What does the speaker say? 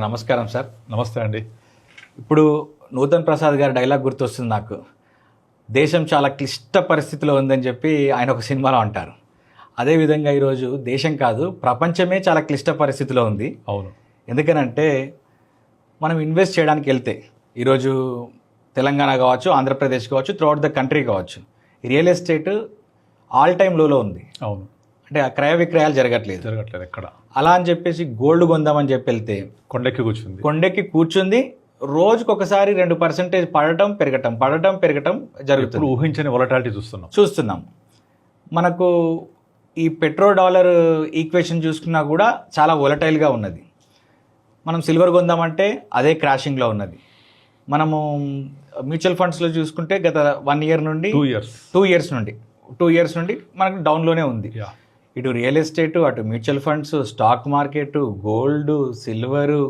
నమస్కారం సార్. నమస్తే అండి. ఇప్పుడు నూతన్ ప్రసాద్ గారి డైలాగ్ గుర్తొస్తుంది నాకు. దేశం చాలా క్లిష్ట పరిస్థితిలో ఉందని చెప్పి ఆయన ఒక సినిమాలో అంటారు. అదేవిధంగా ఈరోజు దేశం కాదు, ప్రపంచమే చాలా క్లిష్ట పరిస్థితిలో ఉంది. అవును. ఎందుకనంటే మనం ఇన్వెస్ట్ చేయడానికి వెళ్తే ఈరోజు తెలంగాణ కావచ్చు, ఆంధ్రప్రదేశ్ కావచ్చు, త్రూఅవుట్ ద కంట్రీ కావచ్చు, రియల్ ఎస్టేట్ ఆల్ టైమ్ లోలో ఉంది. అవును. అంటే ఆ క్రయ విక్రయాలు జరగట్లేదు ఎక్కడ. అలా అని చెప్పేసి గోల్డ్ కొందామని చెప్పి వెళ్తే కొండెక్కి కూర్చుంది. రోజుకు ఒకసారి 2% పడటం జరుగుతుంది. ఊహించని వొలటాలిటీ చూస్తున్నాం. మనకు ఈ పెట్రో డాలర్ ఈక్వేషన్ చూసుకున్నా కూడా చాలా వొలటైల్గా ఉన్నది. మనం సిల్వర్ కొందామంటే అదే క్రాషింగ్లో ఉన్నది. మనము మ్యూచువల్ ఫండ్స్లో చూసుకుంటే గత 1 year నుండి 2 years నుండి మనకు డౌన్లోనే ఉంది. ఇటు రియల్ ఎస్టేట్, అటు mutual funds, stock market, gold, silver,